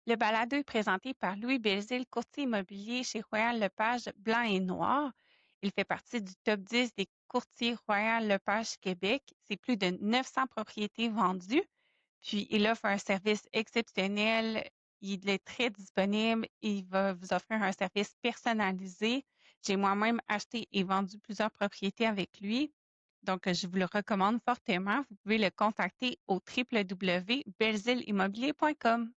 Le balado est présenté par Louis Belzile, courtier immobilier chez Royal Lepage Blanc et Noir. Il fait partie du top 10 des courtiers Royal Lepage Québec. C'est plus de 900 propriétés vendues. Puis, il offre un service exceptionnel. Il est très disponible. Il va vous offrir un service personnalisé. J'ai moi-même acheté et vendu plusieurs propriétés avec lui. Donc, je vous le recommande fortement. Vous pouvez le contacter au www.belzileimmobilier.com.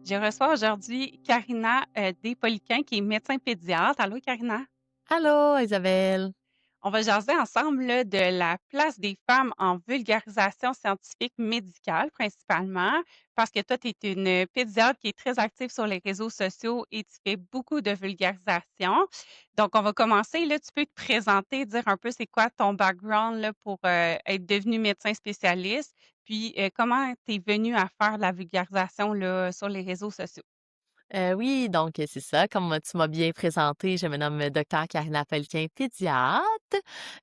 Je reçois aujourd'hui Karina Despoliquin, qui est médecin pédiatre. Allô, Karina? Allô, Isabelle. On va jaser ensemble là, de la place des femmes en vulgarisation scientifique médicale, principalement, parce que toi, tu es une pédiatre qui est très active sur les réseaux sociaux et tu fais beaucoup de vulgarisation. Donc, on va commencer. Là, tu peux te présenter, dire un peu c'est quoi ton background là, pour être devenu médecin spécialiste, puis comment tu es venu à faire de la vulgarisation là, sur les réseaux sociaux. Oui, donc c'est ça, comme tu m'as bien présenté, je me nomme docteur Karina Pellequin, pédiatre.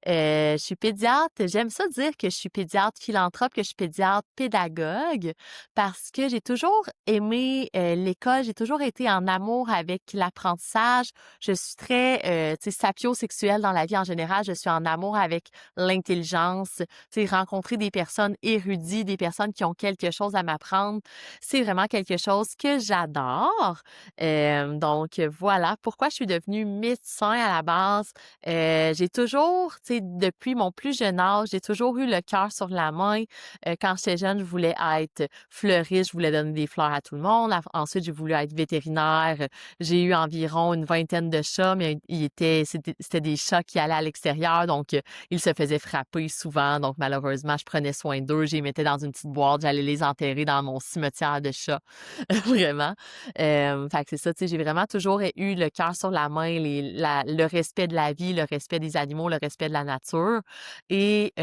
Je suis pédiatre, j'aime ça dire que je suis pédiatre philanthrope, que je suis pédiatre pédagogue, parce que j'ai toujours aimé l'école, j'ai toujours été en amour avec l'apprentissage. Je suis très, tu sais, sapiosexuelle dans la vie en général, je suis en amour avec l'intelligence, tu sais, rencontrer des personnes érudites, des personnes qui ont quelque chose à m'apprendre, c'est vraiment quelque chose que j'adore. Donc voilà pourquoi je suis devenue médecin à la base. J'ai toujours, tu sais, depuis mon plus jeune âge, j'ai toujours eu le cœur sur la main. Quand j'étais jeune, je voulais être fleuriste, je voulais donner des fleurs à tout le monde. Ensuite, j'ai voulu être vétérinaire. J'ai eu environ une vingtaine de chats, mais c'était des chats qui allaient à l'extérieur, donc ils se faisaient frapper souvent. Donc malheureusement, je prenais soin d'eux, je les mettais dans une petite boîte, j'allais les enterrer dans mon cimetière de chats. Vraiment. Fait que c'est ça, tu sais, j'ai vraiment toujours eu le cœur sur la main, le respect de la vie, le respect des animaux, le respect de la nature. Et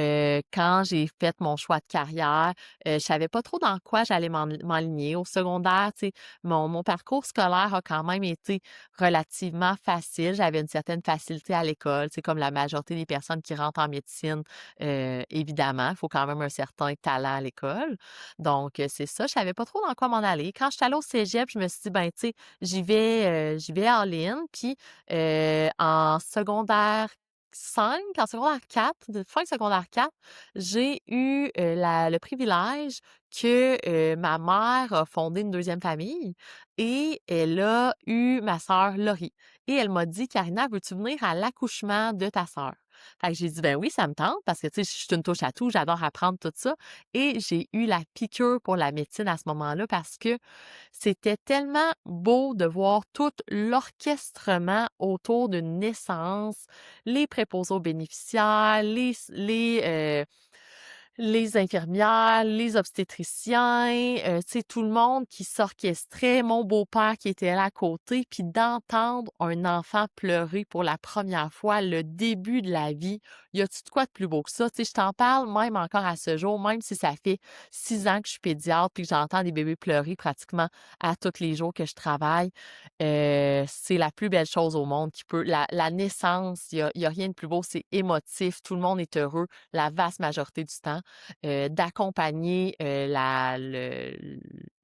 quand j'ai fait mon choix de carrière, je savais pas trop dans quoi j'allais m'enligner. Au secondaire, tu sais, mon parcours scolaire a quand même été relativement facile. J'avais une certaine facilité à l'école, c'est comme la majorité des personnes qui rentrent en médecine, évidemment. Il faut quand même un certain talent à l'école. Donc, c'est ça, je savais pas trop dans quoi m'en aller. Quand je suis allée au cégep, je me suis dit: «Ben, tu sais, j'y vais all-in». Puis, en secondaire 5, en secondaire 4, de fin de secondaire 4, j'ai eu, le privilège que, ma mère a fondé une deuxième famille et elle a eu ma sœur Laurie et elle m'a dit: «Karina, veux-tu venir à l'accouchement de ta sœur?» Fait que j'ai dit: «Ben oui, ça me tente» parce que, tu sais, je suis une touche à tout, j'adore apprendre tout ça et j'ai eu la piqûre pour la médecine à ce moment-là parce que c'était tellement beau de voir tout l'orchestrement autour d'une naissance, les préposés aux bénéficiaires, les infirmières, les obstétriciens, tu sais, tout le monde qui s'orchestrait, mon beau-père qui était là à côté, puis d'entendre un enfant pleurer pour la première fois, le début de la vie. Y a-tu de quoi de plus beau que ça? Tu sais, je t'en parle même encore à ce jour, même si ça fait 6 ans que je suis pédiatre puis que j'entends des bébés pleurer pratiquement à tous les jours que je travaille. C'est la plus belle chose au monde qui peut la naissance, il y a rien de plus beau, c'est émotif, tout le monde est heureux la vaste majorité du temps, d'accompagner, la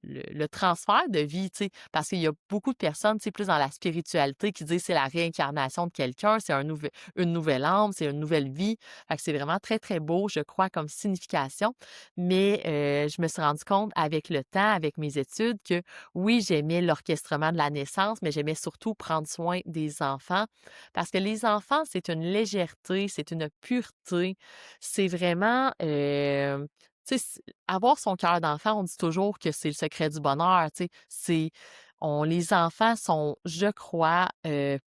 le transfert de vie, tu sais, parce qu'il y a beaucoup de personnes, tu sais, plus dans la spiritualité qui disent: «C'est la réincarnation de quelqu'un, c'est une nouvelle âme, c'est une nouvelle vie». Fait que c'est vraiment très, très beau, je crois, comme signification. Mais, je me suis rendu compte avec le temps, avec mes études que oui, j'aimais l'orchestrement de la naissance, mais j'aimais surtout prendre soin des enfants parce que les enfants, c'est une légèreté, c'est une pureté, c'est vraiment, tu sais, avoir son cœur d'enfant, on dit toujours que c'est le secret du bonheur, tu sais, les enfants sont, je crois,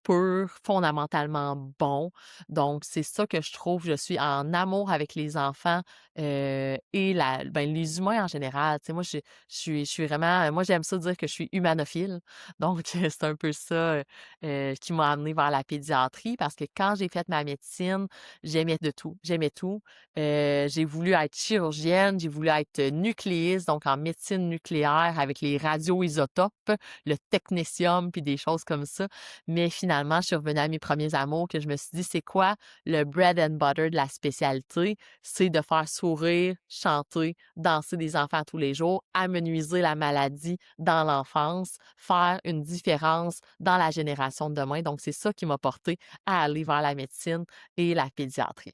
purs, fondamentalement bons. Donc c'est ça que je trouve, je suis en amour avec les enfants, et les humains en général. Tu sais, moi, je suis vraiment, moi, j'aime ça dire que je suis humanophile. Donc, c'est un peu ça qui m'a amenée vers la pédiatrie parce que quand j'ai fait ma médecine, j'aimais de tout. J'aimais tout. J'ai voulu être chirurgienne, j'ai voulu être nucléiste, donc en médecine nucléaire avec les radioisotopes, le technétium, puis des choses comme ça. Mais finalement, je suis revenue à mes premiers amours que je me suis dit, c'est quoi le bread and butter de la spécialité? C'est de faire sourire, chanter, danser des enfants tous les jours, amenuiser la maladie dans l'enfance, faire une différence dans la génération de demain. Donc, c'est ça qui m'a porté à aller vers la médecine et la pédiatrie.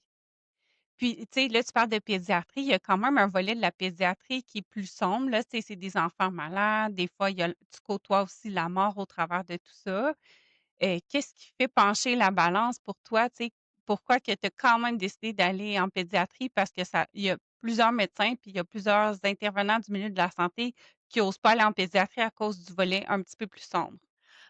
Puis, tu sais, là, tu parles de pédiatrie, il y a quand même un volet de la pédiatrie qui est plus sombre, là, tu sais, c'est des enfants malades, des fois, tu côtoies aussi la mort au travers de tout ça. Qu'est-ce qui fait pencher la balance pour toi, tu sais? Pourquoi que tu as quand même décidé d'aller en pédiatrie? Parce que ça il y a plusieurs médecins, puis il y a plusieurs intervenants du milieu de la santé qui osent pas aller en pédiatrie à cause du volet un petit peu plus sombre.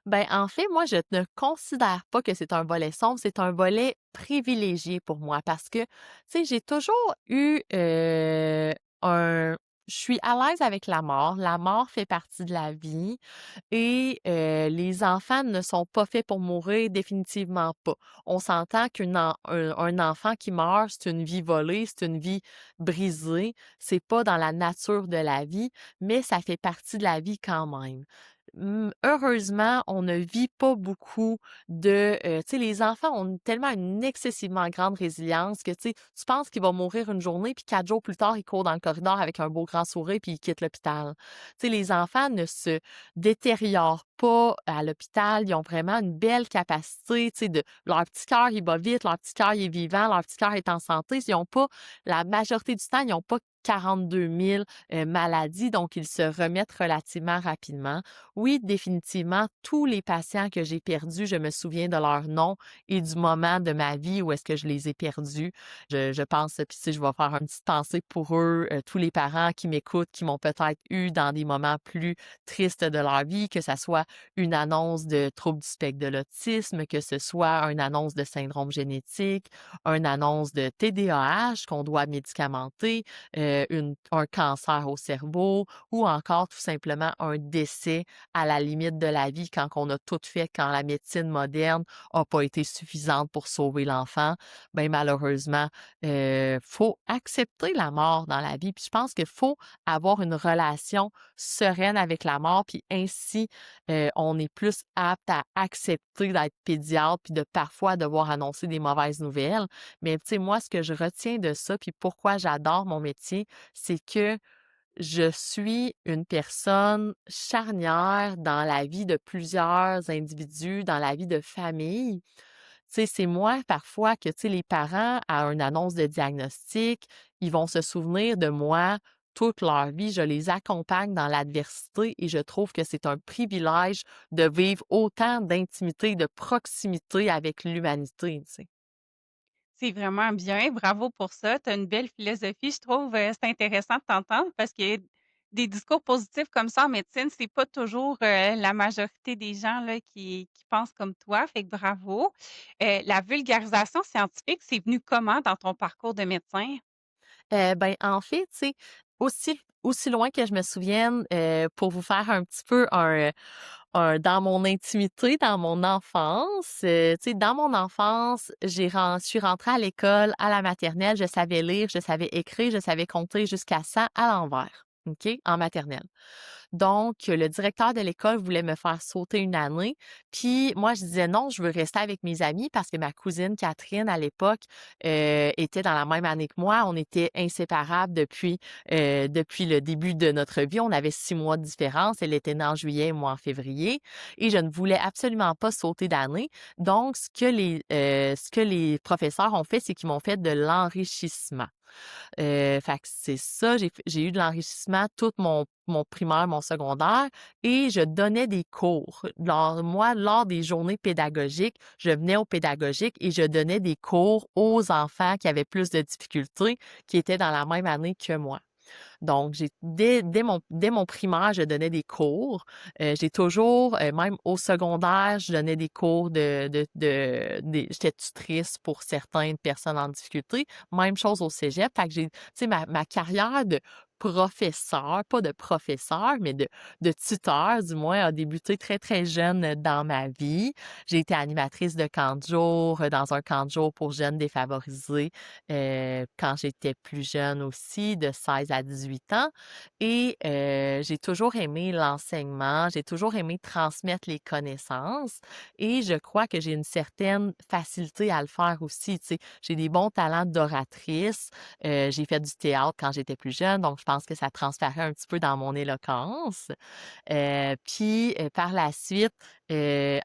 Ben, en fait, moi, je ne considère pas que c'est un volet sombre, c'est un volet privilégié pour moi parce que, tu sais, j'ai toujours eu un... Je suis à l'aise avec la mort. La mort fait partie de la vie et les enfants ne sont pas faits pour mourir, définitivement pas. On s'entend un enfant qui meurt, c'est une vie volée, c'est une vie brisée. C'est pas dans la nature de la vie, mais ça fait partie de la vie quand même. Heureusement, on ne vit pas beaucoup tu sais, les enfants ont tellement une excessivement grande résilience que, tu sais, tu penses qu'il va mourir une journée, puis 4 jours plus tard, il court dans le corridor avec un beau grand sourire, puis il quitte l'hôpital. Tu sais, les enfants ne se détériorent pas à l'hôpital. Ils ont vraiment une belle capacité, tu sais, leur petit cœur, il bat vite, leur petit cœur, il est vivant, leur petit cœur est en santé. Ils ont pas, la majorité du temps, ils n'ont pas 42 000 maladies, donc ils se remettent relativement rapidement. Oui, définitivement, tous les patients que j'ai perdus, je me souviens de leur nom et du moment de ma vie où est-ce que je les ai perdus. Je pense, puis si je vais faire une petite pensée pour eux, tous les parents qui m'écoutent, qui m'ont peut-être eu dans des moments plus tristes de leur vie, que ça soit une annonce de trouble du spectre de l'autisme, que ce soit une annonce de syndrome génétique, une annonce de TDAH qu'on doit médicamenter, un cancer au cerveau ou encore tout simplement un décès à la limite de la vie quand on a tout fait, quand la médecine moderne a pas été suffisante pour sauver l'enfant, ben malheureusement, faut accepter la mort dans la vie. Puis je pense qu'il faut avoir une relation sereine avec la mort, puis ainsi, on est plus apte à accepter d'être pédiatre, puis de parfois devoir annoncer des mauvaises nouvelles. Mais tu sais, moi, ce que je retiens de ça, puis pourquoi j'adore mon métier, c'est que je suis une personne charnière dans la vie de plusieurs individus, dans la vie de famille. Tu sais, c'est moi parfois que, tu sais, les parents, à une annonce de diagnostic, ils vont se souvenir de moi toute leur vie. Je les accompagne dans l'adversité et je trouve que c'est un privilège de vivre autant d'intimité, de proximité avec l'humanité, tu sais. C'est vraiment bien, bravo pour ça. Tu as une belle philosophie, je trouve, c'est intéressant de t'entendre parce que des discours positifs comme ça en médecine, c'est pas toujours, la majorité des gens là qui pensent comme toi, fait que bravo. La vulgarisation scientifique, c'est venu comment dans ton parcours de médecin? Ben, en fait, tu sais, aussi loin que je me souvienne, pour vous faire un petit peu dans mon intimité, dans mon enfance, tu sais, dans mon enfance, je suis rentrée à l'école, à la maternelle, je savais lire, je savais écrire, je savais compter jusqu'à 100 à l'envers, OK, en maternelle. Donc, le directeur de l'école voulait me faire sauter une année. Puis moi, je disais non, je veux rester avec mes amis parce que ma cousine Catherine, à l'époque, était dans la même année que moi. On était inséparables depuis le début de notre vie. On avait 6 mois de différence. Elle était née en juillet, moi en février. Et je ne voulais absolument pas sauter d'année. Donc, ce que les professeurs ont fait, c'est qu'ils m'ont fait de l'enrichissement. Fait que c'est ça, j'ai eu de l'enrichissement tout mon primaire, mon secondaire et je donnais des cours. Lors des journées pédagogiques, je venais au pédagogique et je donnais des cours aux enfants qui avaient plus de difficultés, qui étaient dans la même année que moi. Donc, dès mon primaire, je donnais des cours. J'ai toujours, même au secondaire, je donnais des cours j'étais tutrice pour certaines personnes en difficulté. Même chose au cégep. Fait que tu sais, ma carrière de professeur, pas de professeur, mais de tuteur, du moins, a débuté très, très jeune dans ma vie. J'ai été animatrice de camp de jour, dans un camp de jour pour jeunes défavorisés, quand j'étais plus jeune aussi, de 16 à 18 ans. Et j'ai toujours aimé l'enseignement, j'ai toujours aimé transmettre les connaissances et je crois que j'ai une certaine facilité à le faire aussi, tu sais. J'ai des bons talents d'oratrice, j'ai fait du théâtre quand j'étais plus jeune, donc je pense que ça transférait un petit peu dans mon éloquence. Puis, par la suite,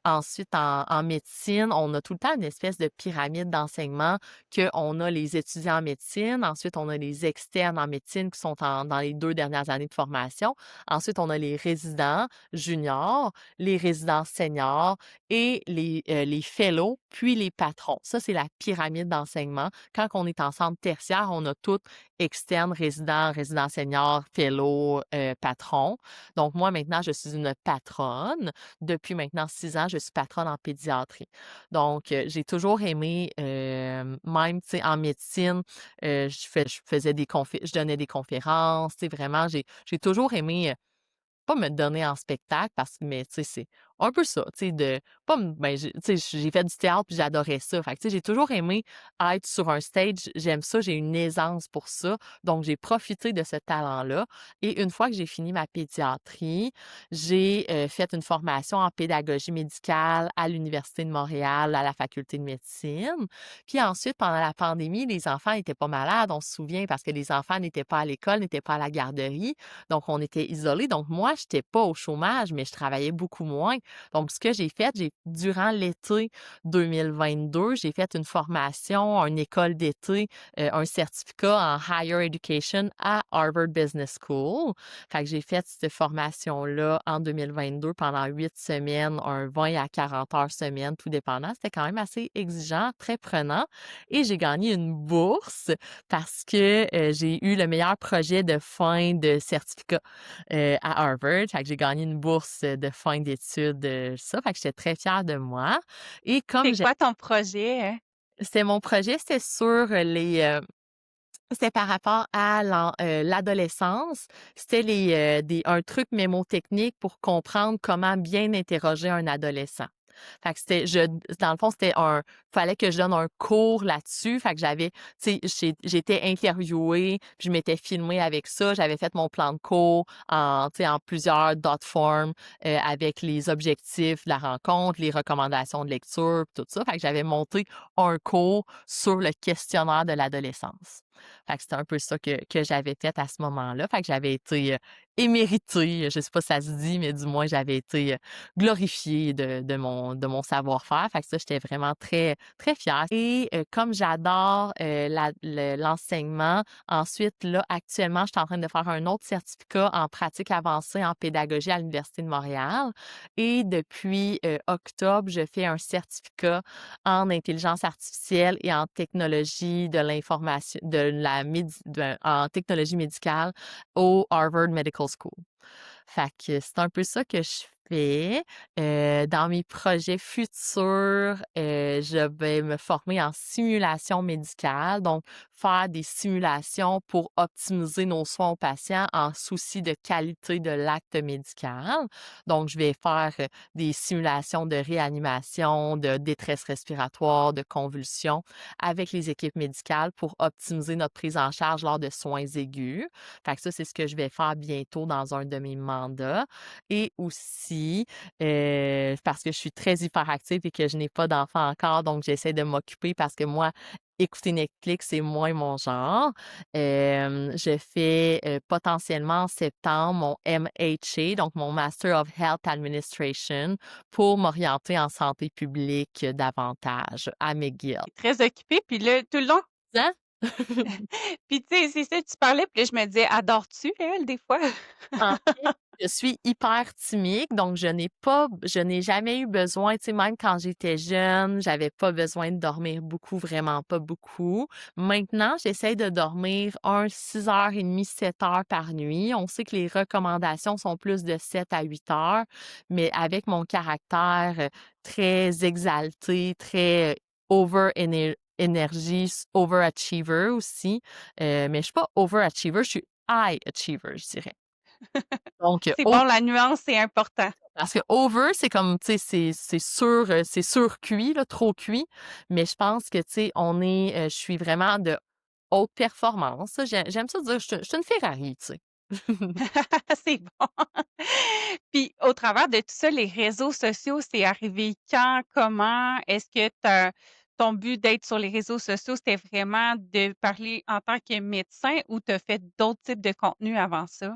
ensuite en médecine, on a tout le temps une espèce de pyramide d'enseignement qu'on a les étudiants en médecine, ensuite on a les externes en médecine qui sont dans les 2 dernières années de formation. Ensuite, on a les résidents juniors, les résidents seniors et les fellows, puis les patrons. Ça, c'est la pyramide d'enseignement. Quand on est en centre tertiaire, on a tout externes, résidents, résidents seniors, fellows, patrons. Donc moi, maintenant, je suis une patronne. Depuis maintenant 6 ans, je suis patronne en pédiatrie. Donc, j'ai toujours aimé, même, tu sais, en médecine, je faisais je donnais des conférences, tu sais, vraiment, j'ai toujours aimé, pas me donner en spectacle mais tu sais, c'est un peu ça, tu sais, de pas me ben, tu sais, j'ai fait du théâtre puis j'adorais ça. Fait que, tu sais, j'ai toujours aimé être sur un stage. J'aime ça, j'ai une aisance pour ça. Donc, j'ai profité de ce talent-là et une fois que j'ai fini ma pédiatrie, j'ai, fait une formation en pédagogie médicale à l'Université de Montréal, à la faculté de médecine. Puis ensuite, pendant la pandémie, les enfants étaient pas malades, on se souvient, parce que les enfants n'étaient pas à l'école, n'étaient pas à la garderie. Donc, on était isolés. Donc, moi, j'étais pas au chômage, mais je travaillais beaucoup moins. Donc, ce que j'ai fait, durant l'été 2022, j'ai fait une formation, une école d'été, un certificat en Higher Education à Harvard Business School. Fait que j'ai fait cette formation-là en 2022 pendant 8 semaines, un 20 à 40 heures semaine, tout dépendant. C'était quand même assez exigeant, très prenant. Et j'ai gagné une bourse parce que j'ai eu le meilleur projet de fin de certificat à Harvard. Fait que j'ai gagné une bourse de fin d'études, ça. Fait que j'étais très fière de moi. Et C'est comme quoi ton projet, hein? c'était mon projet, c'était sur c'était par rapport à l'adolescence. C'était un truc mémotechnique pour comprendre comment bien interroger un adolescent. Fait que dans le fond, fallait que je donne un cours là-dessus. Fait que tu sais, j'étais interviewée, puis je m'étais filmée avec ça. J'avais fait mon plan de cours tu sais, en plusieurs dot forms, avec les objectifs de la rencontre, les recommandations de lecture, puis tout ça. Fait que j'avais monté un cours sur le questionnaire de l'adolescence. Fait que c'était un peu ça que j'avais fait à ce moment-là. Fait que j'avais été, éméritée, je sais pas si ça se dit, mais du moins j'avais été, glorifiée de mon savoir-faire. Fait que ça, j'étais vraiment très, très fière. Et comme j'adore, l'enseignement, ensuite, là, actuellement, je suis en train de faire un autre certificat en pratique avancée en pédagogie à l'Université de Montréal. Et depuis, octobre, je fais un certificat en intelligence artificielle et en technologie de l'information en technologie médicale au Harvard Medical School. Fait que c'est un peu ça que je fais. Dans mes projets futurs, je vais me former en simulation médicale, donc faire des simulations pour optimiser nos soins aux patients en souci de qualité de l'acte médical. Donc, je vais faire des simulations de réanimation, de détresse respiratoire, de convulsions avec les équipes médicales pour optimiser notre prise en charge lors de soins aigus. Fait que ça, c'est ce que je vais faire bientôt dans un de mes mandats. Et aussi, parce que je suis très hyperactive et que je n'ai pas d'enfant encore, donc j'essaie de m'occuper parce que moi, écouter Netflix, c'est moins mon genre. Je fais, potentiellement en septembre mon MHA, donc mon Master of Health Administration, pour m'orienter en santé publique davantage à McGill. Tu es très occupée, puis là, tout le long Hein? Puis tu sais, c'est ça, tu parlais, puis là, je me disais: «Adores-tu, elle, des fois?» En fait, je suis hyper timide, donc je n'ai jamais eu besoin, tu sais, même quand j'étais jeune, j'avais pas besoin de dormir beaucoup, vraiment pas beaucoup. Maintenant, j'essaie de dormir 6h30, 7 heures par nuit. On sait que les recommandations sont plus de 7 à 8 heures, mais avec mon caractère, très exalté, très over énergie, overachiever aussi, mais je suis pas overachiever, je suis high achiever, je dirais. Donc, C'est bon, la nuance, c'est important. parce que over, c'est comme, tu sais, c'est surcuit, là, trop cuit. Mais je pense que, tu sais, je suis vraiment de haute performance. J'aime ça dire, je suis une Ferrari, tu sais. C'est bon. Puis au travers de tout ça, les réseaux sociaux, c'est arrivé quand? Comment? Est-ce que ton but d'être sur les réseaux sociaux, c'était vraiment de parler en tant que médecin ou tu as fait d'autres types de contenus avant ça?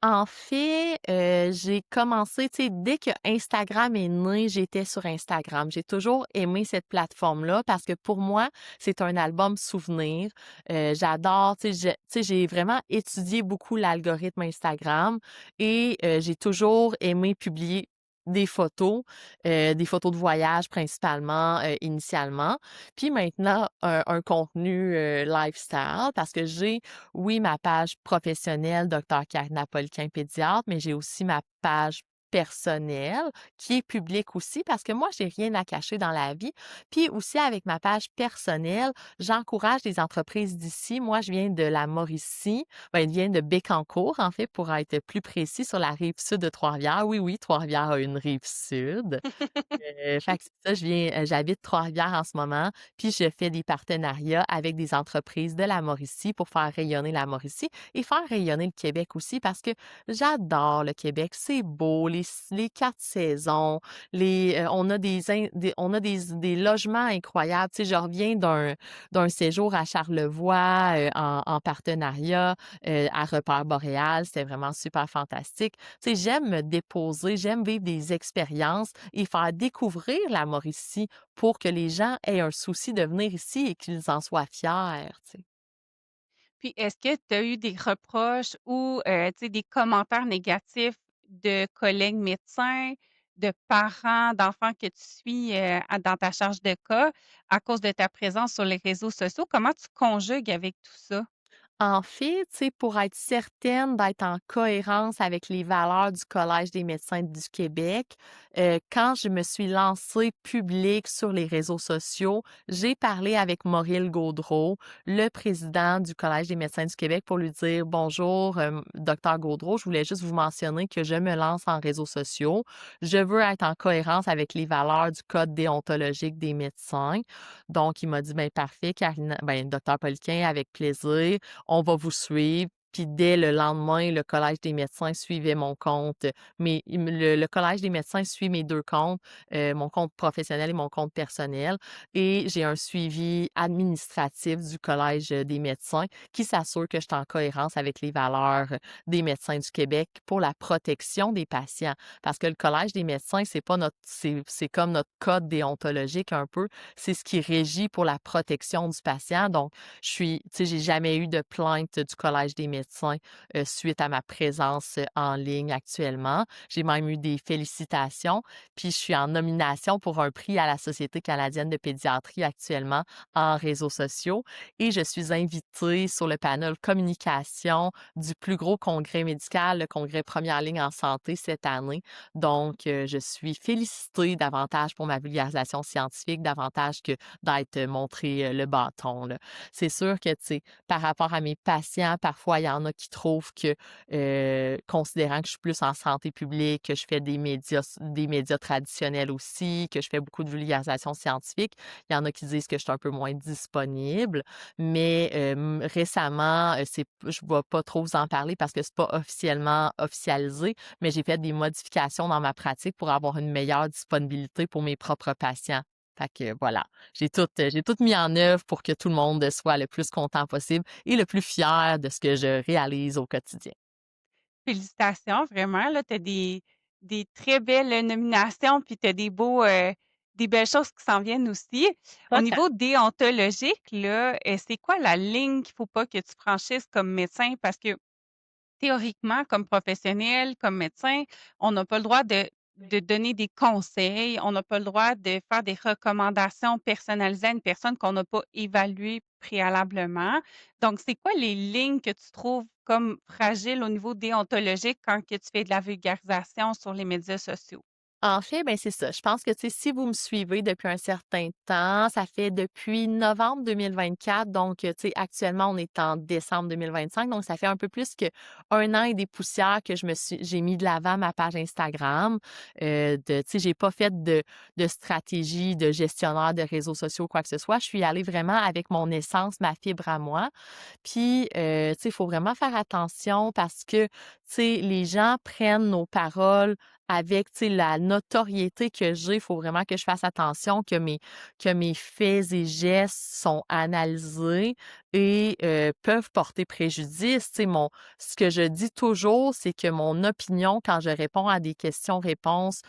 En fait, j'ai commencé, tu sais, dès que Instagram est né, j'étais sur Instagram. J'ai toujours aimé cette plateforme-là parce que pour moi, c'est un album souvenir. J'adore, tu sais, j'ai vraiment étudié beaucoup l'algorithme Instagram et j'ai toujours aimé publier des photos de voyage principalement, initialement. Puis maintenant, un contenu, lifestyle parce que j'ai oui, ma page professionnelle, docteur Karina Poliquin, pédiatre, mais j'ai aussi ma page personnelle qui est publique aussi parce que moi, j'ai rien à cacher dans la vie. Puis aussi avec ma page personnelle, j'encourage les entreprises d'ici. Moi, je viens de la Mauricie, ben, je viens de Bécancour, en fait, pour être plus précis, sur la rive sud de Trois-Rivières. Oui, oui, Trois-Rivières a une rive sud. Fait que c'est ça, j'habite Trois-Rivières en ce moment, puis je fais des partenariats avec des entreprises de la Mauricie pour faire rayonner la Mauricie et faire rayonner le Québec aussi parce que j'adore le Québec. C'est beau, les 4 saisons, on a des logements incroyables. Tu sais, je reviens d'un séjour à Charlevoix, en partenariat, à Repère Boréal. C'était vraiment super fantastique. Tu sais, j'aime me déposer, j'aime vivre des expériences et faire découvrir la Mauricie pour que les gens aient un souci de venir ici et qu'ils en soient fiers, tu sais. Puis est-ce que tu as eu des reproches ou, tu sais, des commentaires négatifs de collègues médecins, de parents d'enfants que tu suis, dans ta charge de cas à cause de ta présence sur les réseaux sociaux? Comment tu conjugues avec tout ça? En fait, tu sais, pour être certaine d'être en cohérence avec les valeurs du Collège des médecins du Québec, quand je me suis lancée publique sur les réseaux sociaux, j'ai parlé avec Maurille Gaudreault, le président du Collège des médecins du Québec, pour lui dire: «Bonjour, docteur Gaudreault, je voulais juste vous mentionner que je me lance en réseaux sociaux. Je veux être en cohérence avec les valeurs du code déontologique des médecins». Donc il m'a dit: «Ben parfait, Carina, ben docteur Poliquin, avec plaisir, on va vous suivre». Puis dès le lendemain, le Collège des médecins suivait mon compte. Mais le Collège des médecins suit mes 2 comptes, mon compte professionnel et mon compte personnel. Et j'ai un suivi administratif du Collège des médecins qui s'assure que je suis en cohérence avec les valeurs des médecins du Québec pour la protection des patients. Parce que le Collège des médecins, c'est pas notre c'est comme notre code déontologique un peu. C'est ce qui régit pour la protection du patient. Donc tu sais, j'ai jamais eu de plainte du Collège des médecins, suite à ma présence, en ligne actuellement. J'ai même eu des félicitations, puis je suis en nomination pour un prix à la Société canadienne de pédiatrie actuellement en réseaux sociaux et je suis invitée sur le panel communication du plus gros congrès médical, le congrès Première ligne en santé cette année. Donc, je suis félicitée davantage pour ma vulgarisation scientifique, davantage que d'être montré, le bâton, là. C'est sûr que, tu sais, par rapport à mes patients, parfois, il y en a qui trouvent que, considérant que je suis plus en santé publique, que je fais des médias traditionnels aussi, que je fais beaucoup de vulgarisation scientifique, il y en a qui disent que je suis un peu moins disponible. Mais, récemment, c'est je ne vais pas trop vous en parler parce que c'est pas officiellement officialisé, mais j'ai fait des modifications dans ma pratique pour avoir une meilleure disponibilité pour mes propres patients. Fait que voilà. J'ai tout mis en œuvre pour que tout le monde soit le plus content possible et le plus fier de ce que je réalise au quotidien. Félicitations, vraiment, là, tu as des très belles nominations, puis tu as des beaux, des belles choses qui s'en viennent aussi. Au Total. niveau déontologique, là, c'est quoi la ligne qu'il faut pas que tu franchisses comme médecin? Parce que théoriquement, comme professionnel, comme médecin, on n'a pas le droit de donner des conseils, on n'a pas le droit de faire des recommandations personnalisées à une personne qu'on n'a pas évaluée préalablement. Donc, c'est quoi les lignes que tu trouves comme fragiles au niveau déontologique quand que tu fais de la vulgarisation sur les médias sociaux? En fait, ben, c'est ça. Je pense que, tu sais, si vous me suivez depuis un certain temps, ça fait depuis novembre 2024, donc, tu sais, actuellement, on est en décembre 2025, donc ça fait un peu plus qu'1 an et des poussières que j'ai mis de l'avant ma page Instagram. Tu sais, j'ai pas fait de stratégie de gestionnaire de réseaux sociaux ou quoi que ce soit. Je suis allée vraiment avec mon essence, ma fibre à moi. Puis, tu sais, il faut vraiment faire attention parce que, tu sais, les gens prennent nos paroles avec, tu sais, la notoriété que j'ai. Il faut vraiment que je fasse attention que mes faits et gestes sont analysés et peuvent porter préjudice. Tu sais, ce que je dis toujours, c'est que mon opinion, quand je réponds à des questions-réponses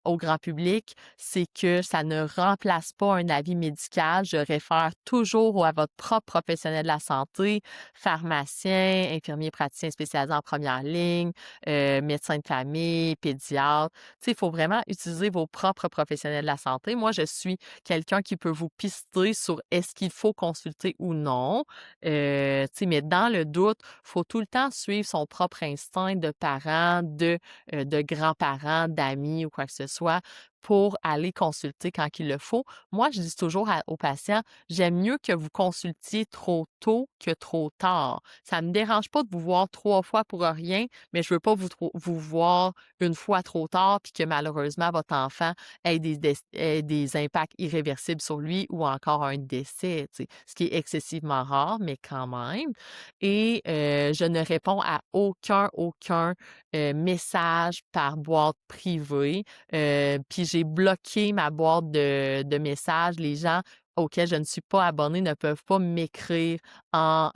au grand public, c'est que ça ne remplace pas un avis médical. Je réfère toujours à votre propre professionnel de la santé, pharmacien, infirmier praticien spécialisé en première ligne, médecin de famille, pédiatre. Tu sais, il faut vraiment utiliser vos propres professionnels de la santé. Moi, je suis quelqu'un qui peut vous pister sur est-ce qu'il faut consulter ou non. Tu sais, mais dans le doute, il faut tout le temps suivre son propre instinct de parent, de grands-parents, d'amis ou quoi que ce soit pour aller consulter quand il le faut. Moi, je dis toujours aux patients, j'aime mieux que vous consultiez trop tôt que trop tard. Ça me dérange pas de vous voir 3 fois pour rien, mais je veux pas vous voir une fois trop tard puis que malheureusement votre enfant ait des impacts irréversibles sur lui ou encore un décès, tu sais, ce qui est excessivement rare, mais quand même. Et je ne réponds à aucun message par boîte privée. Puis j'ai bloqué ma boîte de messages. Les gens auxquels je ne suis pas abonnée ne peuvent pas m'écrire en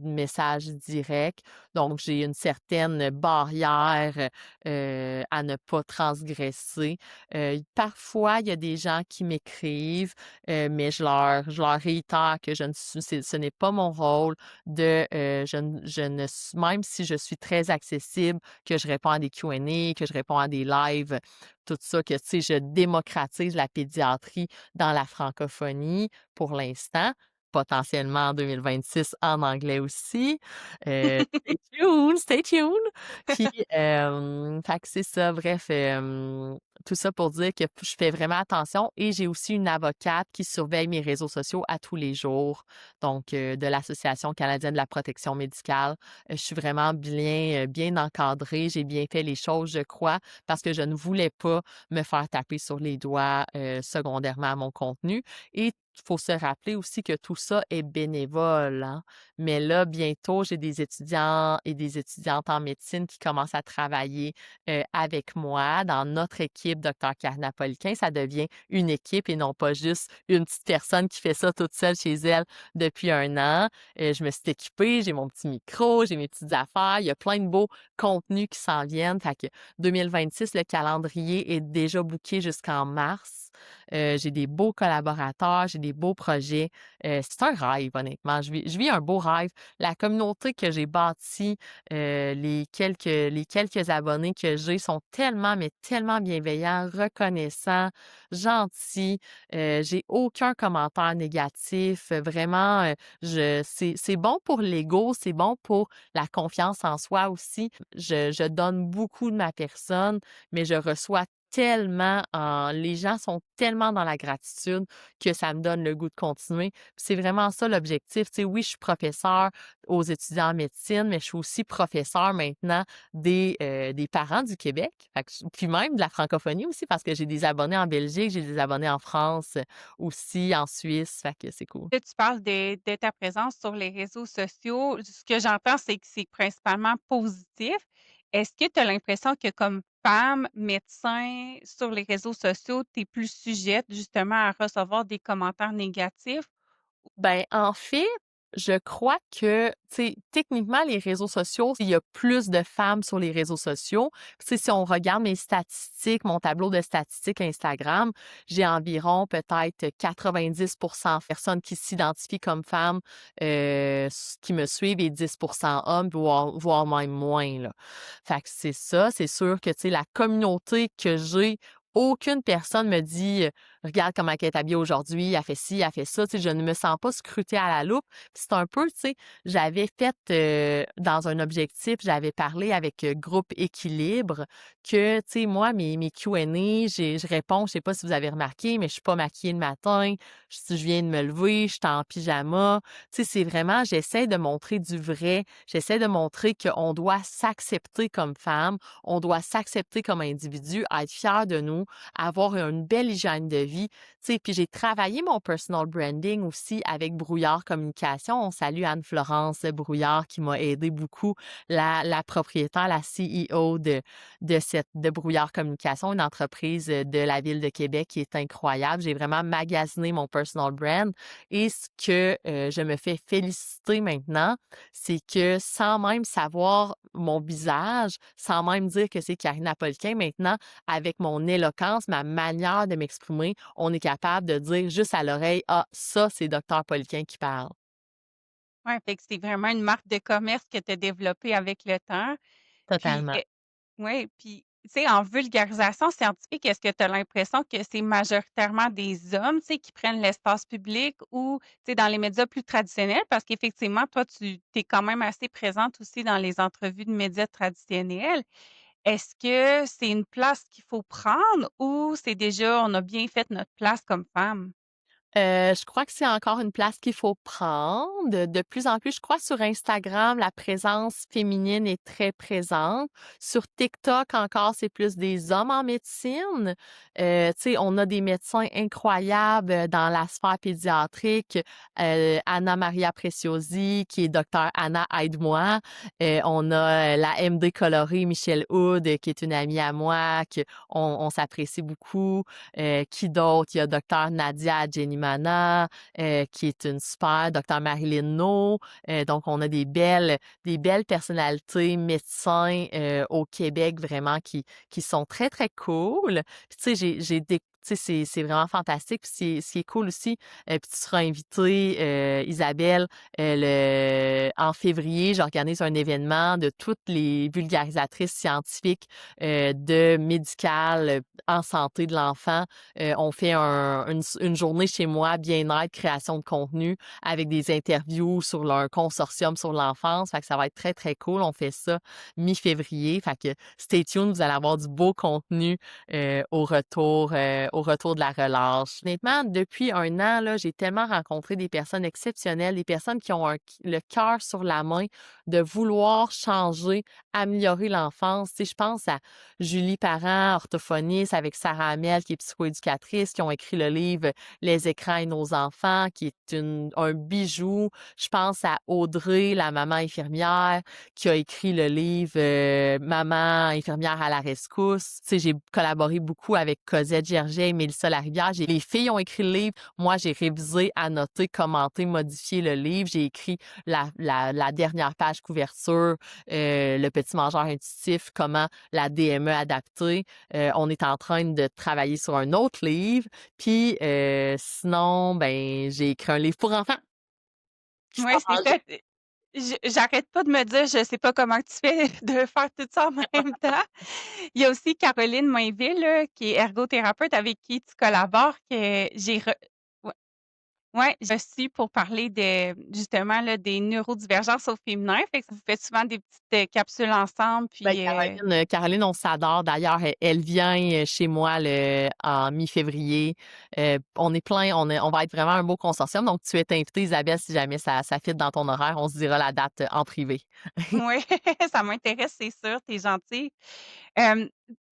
message direct. Donc, j'ai une certaine barrière à ne pas transgresser. Parfois, il y a des gens qui m'écrivent, mais je leur réitère que ce n'est pas mon rôle je ne même si je suis très accessible, que je réponds à des Q&A, que je réponds à des lives, tout ça, que, tu sais, je démocratise la pédiatrie dans la francophonie pour l'instant, potentiellement en 2026 en anglais aussi. Stay tuned, stay tuned! Puis, fait que c'est ça, bref, tout ça pour dire que je fais vraiment attention et j'ai aussi une avocate qui surveille mes réseaux sociaux à tous les jours, donc de l'Association canadienne de la protection médicale. Je suis vraiment bien encadrée, j'ai bien fait les choses, je crois, parce que je ne voulais pas me faire taper sur les doigts, secondairement à mon contenu et il faut se rappeler aussi que tout ça est bénévole, hein. Mais là, bientôt, j'ai des étudiants et des étudiantes en médecine qui commencent à travailler, avec moi dans notre équipe Docteur Carnapolicain. Ça devient une équipe et non pas juste une petite personne qui fait ça toute seule chez elle depuis 1 an. Je me suis équipée, j'ai mon petit micro, j'ai mes petites affaires. Il y a plein de beaux contenus qui s'en viennent. Fait que 2026, le calendrier est déjà booké jusqu'en mars. J'ai des beaux collaborateurs, j'ai des beaux projets. C'est un rêve, honnêtement. Je vis un beau rêve. La communauté que j'ai bâtie, les quelques abonnés que j'ai sont tellement, mais tellement bienveillants, reconnaissants, gentils. J'ai aucun commentaire négatif. Vraiment, c'est bon pour l'ego, c'est bon pour la confiance en soi aussi. Je donne beaucoup de ma personne, mais je reçois tellement les gens sont tellement dans la gratitude que ça me donne le goût de continuer. Puis c'est vraiment ça l'objectif. Tu sais, oui, je suis professeure aux étudiants en médecine, mais je suis aussi professeure maintenant des parents du Québec, fait que puis même de la francophonie aussi parce que j'ai des abonnés en Belgique, j'ai des abonnés en France, aussi, en Suisse, fait que c'est cool. Là, tu parles de ta présence sur les réseaux sociaux. Ce que j'entends, c'est que c'est principalement positif. Est-ce que tu as l'impression que comme femme médecin sur les réseaux sociaux, tu es plus sujette justement à recevoir des commentaires négatifs? Ben, en fait Je crois que, tu sais, techniquement, les réseaux sociaux, il y a plus de femmes sur les réseaux sociaux. Tu sais, si on regarde mes statistiques, mon tableau de statistiques Instagram, j'ai environ peut-être 90 personnes qui s'identifient comme femmes, qui me suivent et 10 hommes, voire même moins, là. Fait que c'est ça. C'est sûr que, tu sais, la communauté que j'ai, aucune personne me dit, regarde comment elle est habillée aujourd'hui, elle fait ci, elle fait ça. Tu sais, je ne me sens pas scrutée à la loupe. Puis c'est un peu, tu sais, j'avais fait dans un objectif, j'avais parlé avec Groupe Équilibre que, tu sais, moi, mes Q&A, je réponds, je sais pas si vous avez remarqué, mais je suis pas maquillée le matin, je viens de me lever, je suis en pyjama. Tu sais, c'est vraiment, j'essaie de montrer du vrai, j'essaie de montrer qu'on doit s'accepter comme femme, on doit s'accepter comme individu, être fier de nous, avoir une belle hygiène de vie. Tu sais, puis j'ai travaillé mon personal branding aussi avec Brouillard Communication. On salue Anne-Florence Brouillard qui m'a aidé beaucoup, la propriétaire, la CEO de Brouillard Communication, une entreprise de la ville de Québec qui est incroyable. J'ai vraiment magasiné mon personal brand et ce que je me fais féliciter maintenant, c'est que sans même savoir mon visage, sans même dire que c'est Karina Poliquin, maintenant, avec mon éloquence, ma manière de m'exprimer, on est capable de dire juste à l'oreille: «Ah, ça, c'est docteur Poliquin qui parle». Ouais, fait que c'est vraiment une marque de commerce que tu as développée avec le temps. Puis, Totalement. ouais, puis, tu sais, en vulgarisation scientifique, est-ce que tu as l'impression que c'est majoritairement des hommes, tu sais, qui prennent l'espace public ou, tu sais, dans les médias plus traditionnels? Parce qu'effectivement, toi, tu es quand même assez présente aussi dans les entrevues de médias traditionnels. Est-ce que c'est une place qu'il faut prendre ou c'est déjà on a bien fait notre place comme femme? Je crois que c'est encore une place qu'il faut prendre. De plus en plus, je crois sur Instagram, la présence féminine est très présente. Sur TikTok encore, c'est plus des hommes en médecine. Tu sais, on a des médecins incroyables dans la sphère pédiatrique. Anna Maria Preciosi, qui est docteur Anna Aide-moi. On a la MD colorée Michelle Hood, qui est une amie à moi, on s'apprécie beaucoup. Qui d'autre? Il y a docteur Nadia Jenimana, qui est une super docteur Marilyn No. Donc, on a des belles personnalités médecins au Québec vraiment qui sont très, très cool. Puis, tu sais, tu sais, c'est vraiment fantastique. Puis, ce qui est cool aussi, puis tu seras invitée, Isabelle, en février, j'organise un événement de toutes les vulgarisatrices scientifiques de médical en santé de l'enfant. On fait une journée chez moi, bien-être, création de contenu, avec des interviews sur un consortium sur l'enfance. Fait que ça va être très, très cool. On fait ça mi-février. Fait que stay tuned, vous allez avoir du beau contenu au retour de la relâche. Honnêtement, depuis un an, là, j'ai tellement rencontré des personnes exceptionnelles, des personnes qui ont le cœur sur la main de vouloir changer, améliorer l'enfance. Tu sais, je pense à Julie Parent, orthophoniste, avec Sarah Hamel, qui est psychoéducatrice, qui ont écrit le livre Les écrans et nos enfants, qui est un bijou. Je pense à Audrey, la maman infirmière, qui a écrit le livre Maman infirmière à la rescousse. Tu sais, j'ai collaboré beaucoup avec Cosette Gerget et Mélissa Larivière. Les filles ont écrit le livre. Moi, j'ai révisé, annoté, commenté, modifié le livre. J'ai écrit la dernière page couverture, le petit mangeur intuitif, comment la DME adaptée. On est en train de travailler sur un autre livre. Puis sinon, ben j'ai écrit un livre pour enfants qui Ouais, sort c'est en ça. J'arrête pas de me dire, je sais pas comment tu fais de faire tout ça en même temps. Il y a aussi Caroline Mainville, là, qui est ergothérapeute avec qui tu collabores, que j'ai ouais, ouais, j'ai reçu pour parler de justement là, des neurodivergences au féminin. Fait que vous faites souvent des petites capsules ensemble, Ben, puis Caroline, on s'adore. D'ailleurs, elle vient chez moi en mi-février. On est plein, on va être vraiment un beau consortium. Donc, tu es invitée, Isabelle, si jamais ça fit dans ton horaire. On se dira la date en privé. ouais, ça m'intéresse, c'est sûr, tu es gentille. Hem,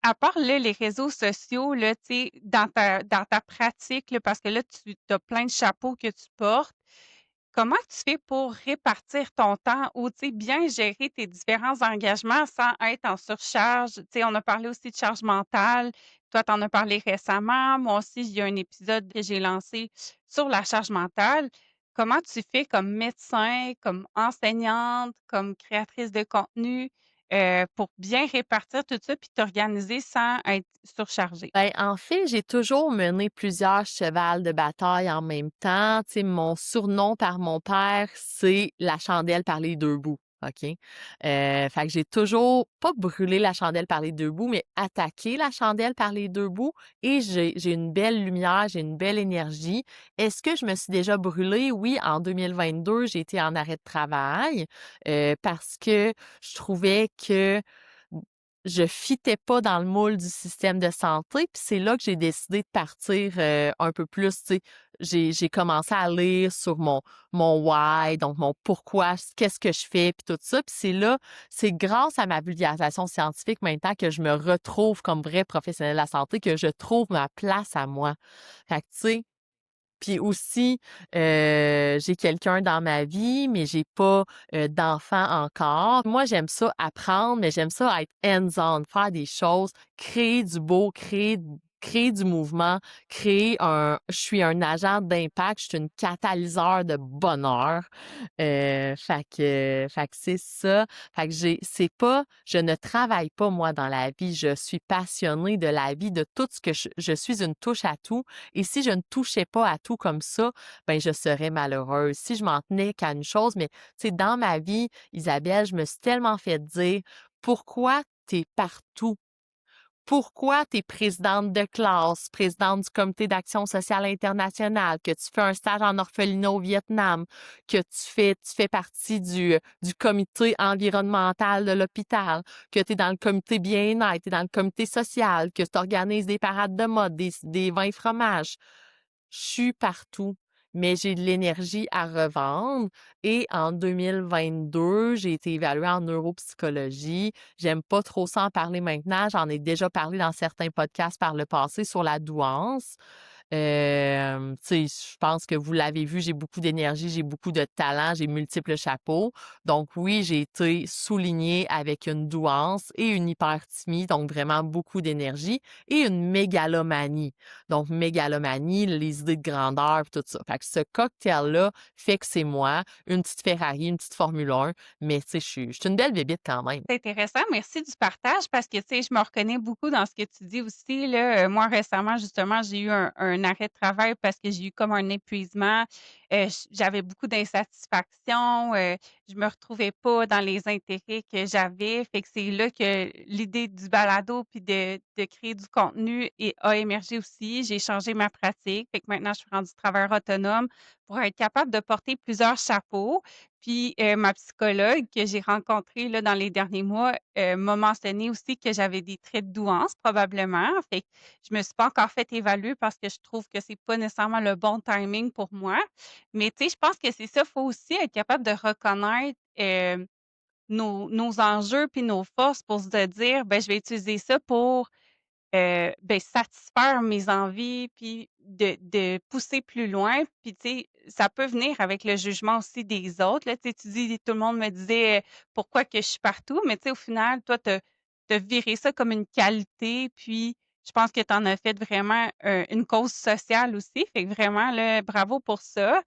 à part là, les réseaux sociaux, là, tu sais, dans ta pratique, là, parce que là, tu as plein de chapeaux que tu portes. Comment tu fais pour répartir ton temps ou, tu sais, bien gérer tes différents engagements sans être en surcharge? Tu sais, on a parlé aussi de charge mentale. Toi, tu en as parlé récemment. Moi aussi, il y a un épisode que j'ai lancé sur la charge mentale. comment tu fais comme médecin, comme enseignante, comme créatrice de contenu, pour bien répartir tout ça puis t'organiser sans être surchargée? Ben, en fait, j'ai toujours mené plusieurs chevals de bataille en même temps. Tu sais, mon surnom par mon père, c'est la chandelle par les 2 bouts, OK? Fait que j'ai toujours pas brûlé la chandelle par les 2 bouts, mais attaqué la chandelle par les 2 bouts et j'ai une belle lumière, j'ai une belle énergie. Est-ce que je me suis déjà brûlée? Oui, en 2022, j'ai été en arrêt de travail, parce que je trouvais que je fitais pas dans le moule du système de santé, puis c'est là que j'ai décidé de partir, un peu plus, tu sais, j'ai commencé à lire sur mon why, donc mon pourquoi, qu'est-ce que je fais, puis tout ça, puis c'est grâce à ma vulgarisation scientifique maintenant que je me retrouve comme vraie professionnelle de la santé, que je trouve ma place à moi. Fait que tu sais, puis aussi, j'ai quelqu'un dans ma vie, mais j'ai pas, d'enfant encore. Moi, j'aime ça apprendre, mais j'aime ça être hands-on, faire des choses, créer du beau, créer du mouvement, je suis un agent d'impact, je suis une catalyseur de bonheur. Fait que c'est ça. Fait que je ne travaille pas moi dans la vie, je suis passionnée de la vie, de tout ce que je suis une touche à tout et si je ne touchais pas à tout comme ça, ben je serais malheureuse. Si je m'en tenais qu'à une chose, mais tu sais, dans ma vie, Isabelle, je me suis tellement fait dire: «Pourquoi tu es partout? Pourquoi tu es présidente de classe, présidente du comité d'action sociale internationale, que tu fais un stage en orphelinat au Vietnam, que tu fais partie du comité environnemental de l'hôpital, que tu es dans le comité bien-être, tu es dans le comité social, que tu organises des parades de mode, des vins et fromages. Je suis partout, mais j'ai de l'énergie à revendre et en 2022, j'ai été évaluée en neuropsychologie. J'aime pas trop ça en parler maintenant, j'en ai déjà parlé dans certains podcasts par le passé sur la douance. Tu sais, je pense que vous l'avez vu, j'ai beaucoup d'énergie, j'ai beaucoup de talent, j'ai multiples chapeaux. Donc oui, j'ai été soulignée avec une douance et une hyperthymie, donc vraiment beaucoup d'énergie et une mégalomanie. Donc mégalomanie, les idées de grandeur puis tout ça. Fait que ce cocktail-là fait que c'est moi, une petite Ferrari, une petite Formule 1, mais tu sais, je suis une belle bébite quand même. C'est intéressant, merci du partage parce que, tu sais, je me reconnais beaucoup dans ce que tu dis aussi, là. Moi, récemment, justement, j'ai eu un arrêt de travail parce que j'ai eu comme un épuisement. J'avais beaucoup d'insatisfaction, je me retrouvais pas dans les intérêts que j'avais. Fait que c'est là que l'idée du balado puis de créer du contenu a émergé aussi. J'ai changé ma pratique. Fait que maintenant, je suis rendue travailleur autonome pour être capable de porter plusieurs chapeaux. Puis, ma psychologue que j'ai rencontrée là, dans les derniers mois, m'a mentionné aussi que j'avais des traits de douance probablement. Fait que je me suis pas encore fait évaluer parce que je trouve que c'est pas nécessairement le bon timing pour moi. Mais tu sais, je pense que c'est ça, faut aussi être capable de reconnaître, nos enjeux puis nos forces pour se dire: «Ben, je vais utiliser ça pour beh, satisfaire mes envies, puis de pousser plus loin. Puis, tu sais, ça peut venir avec le jugement aussi des autres, là. Tu sais, tu dis: «Tout le monde me disait, pourquoi que je suis partout?» mais tu sais, au final, toi, tu as viré ça comme une qualité, puis je pense que tu en as fait vraiment, une cause sociale aussi. Fait que vraiment, là, bravo pour ça.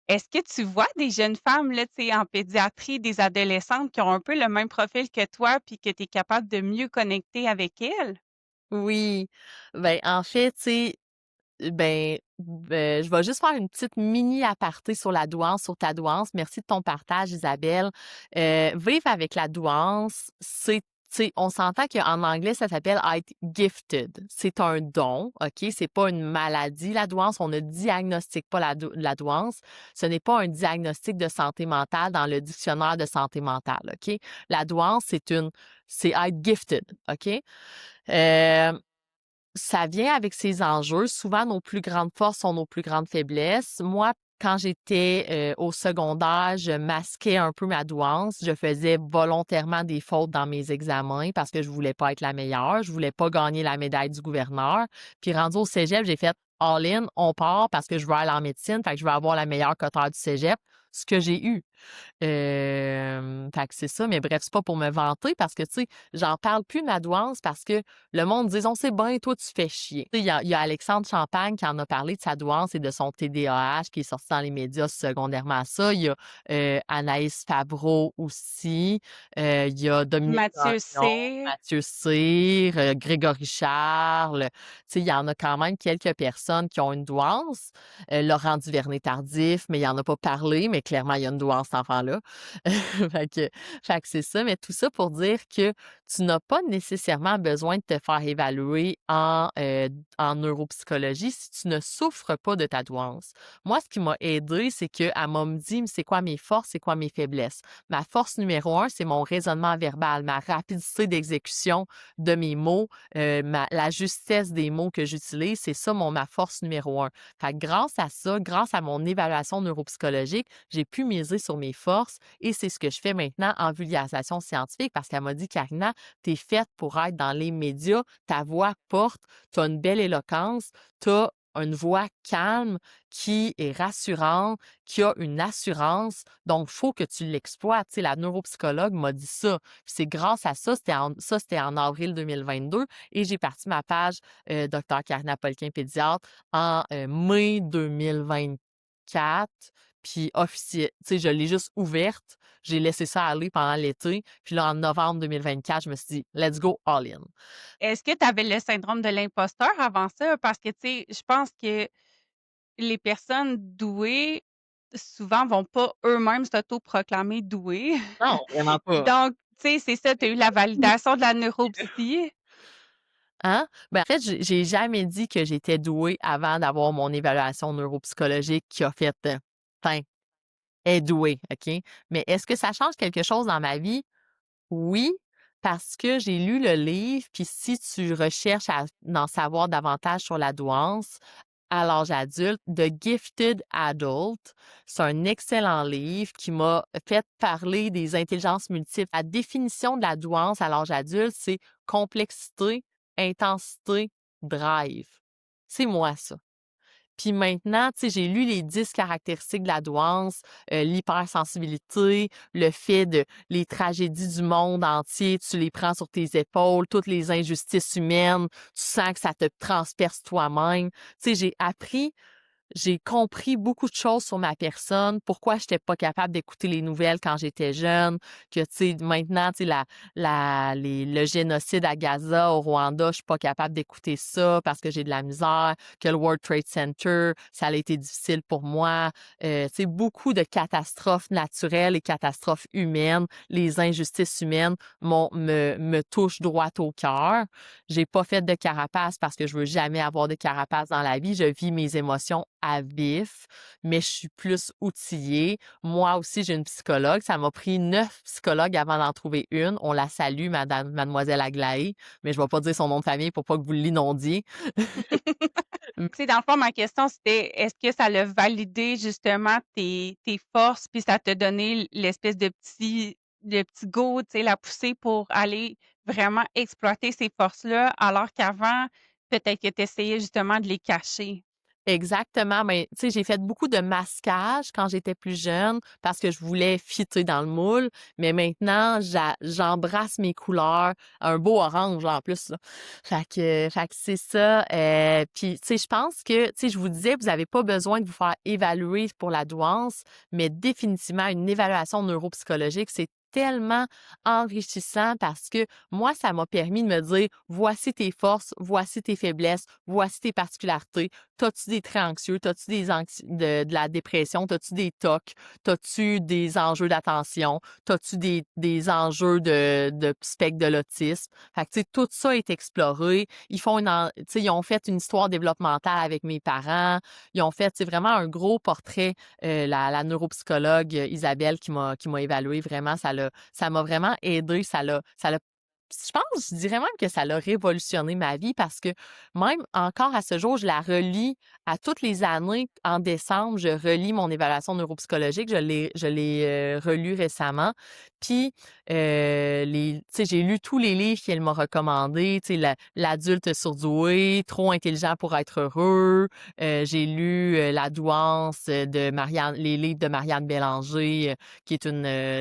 Est-ce que tu vois des jeunes femmes, là, tu sais, en pédiatrie, des adolescentes qui ont un peu le même profil que toi, puis que tu es capable de mieux connecter avec elles? Oui, ben en fait, tu sais, je vais juste faire une petite mini aparté sur la douance, sur ta douance. Merci de ton partage, Isabelle. Vivre avec la douance, tu sais, on s'entend qu'en anglais, ça s'appelle être gifted. C'est un don, OK? C'est pas une maladie, la douance. On ne diagnostique pas la douance. Ce n'est pas un diagnostic de santé mentale dans le dictionnaire de santé mentale, OK? La douance, c'est être gifted, OK? Euh, Ça vient avec ses enjeux. Souvent, nos plus grandes forces sont nos plus grandes faiblesses. Moi, quand j'étais au secondaire, je masquais un peu ma douance. Je faisais volontairement des fautes dans mes examens parce que je voulais pas être la meilleure. Je voulais pas gagner la médaille du gouverneur. Puis rendu au cégep, j'ai fait all in, on part parce que je veux aller en médecine, fait que je veux avoir la meilleure cotère du cégep, ce que j'ai eu. Fait que c'est ça, mais bref, c'est pas pour me vanter parce que, tu sais, j'en parle plus de ma douance parce que le monde dit: «On sait bien, toi, tu fais chier». Tu sais, il y a Alexandre Champagne qui en a parlé de sa douance et de son TDAH qui est sorti dans les médias secondairement à ça. Il y a, Anaïs Favreau aussi, il y a Dominique Mathieu Gagnon, Cyr. Mathieu Cyr, Grégory Charles. Tu sais, il y en a quand même quelques personnes qui ont une douance. Laurent Duvernay-Tardif, mais il en a pas parlé, mais clairement, il y a une douance, cet enfant-là. Fait que fait que c'est ça, mais tout ça pour dire que tu n'as pas nécessairement besoin de te faire évaluer en neuropsychologie si tu ne souffres pas de ta douance. Moi, ce qui m'a aidée, c'est qu'elle m'a dit: «C'est quoi mes forces, c'est quoi mes faiblesses?» Ma force numéro 1, c'est mon raisonnement verbal, ma rapidité d'exécution de mes mots, ma la justesse des mots que j'utilise, c'est ça ma force numéro 1. Fait que grâce à ça, grâce à mon évaluation neuropsychologique, j'ai pu miser sur mes forces et c'est ce que je fais maintenant en vulgarisation scientifique parce qu'elle m'a dit: «Karina, tu es faite pour être dans les médias, ta voix porte, tu as une belle éloquence, tu as une voix calme qui est rassurante, qui a une assurance, donc faut que tu l'exploites». Tu sais, la neuropsychologue m'a dit ça. Puis c'est grâce à ça, c'était en avril 2022 et j'ai parti ma page, Docteur Karina Polquin pédiatre en, mai 2024, puis tu sais, je l'ai juste ouverte, j'ai laissé ça aller pendant l'été, puis là, en novembre 2024, je me suis dit: «Let's go all in». Est-ce que tu avais le syndrome de l'imposteur avant ça? Parce que, tu sais, je pense que les personnes douées, souvent, vont pas eux-mêmes s'autoproclamer douées. Non, vraiment pas. Donc, tu sais, c'est ça, tu as eu la validation de la neuropsy. Hein? Ben, en fait, j'ai jamais dit que j'étais douée avant d'avoir mon évaluation neuropsychologique qui a fait, fin, est douée, OK? Mais est-ce que ça change quelque chose dans ma vie? Oui, parce que j'ai lu le livre, puis si tu recherches à en savoir davantage sur la douance à l'âge adulte, The Gifted Adult, c'est un excellent livre qui m'a fait parler des intelligences multiples. La définition de la douance à l'âge adulte, c'est complexité, intensité, drive. C'est moi ça. Puis maintenant, tu sais, j'ai lu les 10 caractéristiques de la douance, l'hypersensibilité, le fait de les tragédies du monde entier, tu les prends sur tes épaules, toutes les injustices humaines, tu sens que ça te transperce toi-même. Tu sais, j'ai compris beaucoup de choses sur ma personne, pourquoi j'étais pas capable d'écouter les nouvelles quand j'étais jeune, que, tu sais, maintenant, tu sais, le génocide à Gaza, au Rwanda, je suis pas capable d'écouter ça parce que j'ai de la misère, que le World Trade Center, ça a été difficile pour moi. Tu sais, beaucoup de catastrophes naturelles et catastrophes humaines, les injustices humaines me touchent droit au cœur. J'ai pas fait de carapace parce que je veux jamais avoir de carapace dans la vie. Je vis mes émotions à vif, mais je suis plus outillée. Moi aussi, j'ai une psychologue. Ça m'a pris 9 psychologues avant d'en trouver une. On la salue, mademoiselle Aglaé, mais je vais pas dire son nom de famille pour pas que vous l'inondiez. Tu sais, dans le fond, ma question, c'était est-ce que ça l'a validé justement tes forces, puis ça t'a donné l'espèce de petit go, tu sais, la poussée pour aller vraiment exploiter ces forces-là, alors qu'avant, peut-être que tu essayais justement de les cacher? Exactement, mais tu sais, j'ai fait beaucoup de masquage quand j'étais plus jeune parce que je voulais fitter dans le moule, mais maintenant, j'embrasse mes couleurs, un beau orange en plus, là. Fait que c'est ça. Puis, tu sais, je pense que, tu sais, je vous disais, vous avez pas besoin de vous faire évaluer pour la douance, mais définitivement, une évaluation neuropsychologique, c'est tellement enrichissant parce que moi, ça m'a permis de me dire, voici tes forces, voici tes faiblesses, voici tes particularités. T'as-tu des traits anxieux? T'as-tu de la dépression? T'as-tu des TOC? T'as-tu des enjeux d'attention? T'as-tu des enjeux de spectre de l'autisme? Fait que, tu sais, tout ça est exploré. Tu sais, ils ont fait une histoire développementale avec mes parents. Ils ont fait, c'est vraiment un gros portrait. La neuropsychologue Isabelle qui m'a évaluée, vraiment, ça m'a vraiment aidé. Ça l'a je pense, je dirais même que ça l'a révolutionné ma vie parce que même encore à ce jour, je la relis à toutes les années. En décembre, je relis mon évaluation neuropsychologique. Je l'ai relue récemment. Puis, tu sais, j'ai lu tous les livres qu'elle m'a recommandés. Tu sais, l'adulte surdoué, trop intelligent pour être heureux. J'ai lu La douance de Marianne, les livres de Marianne Bélanger, qui est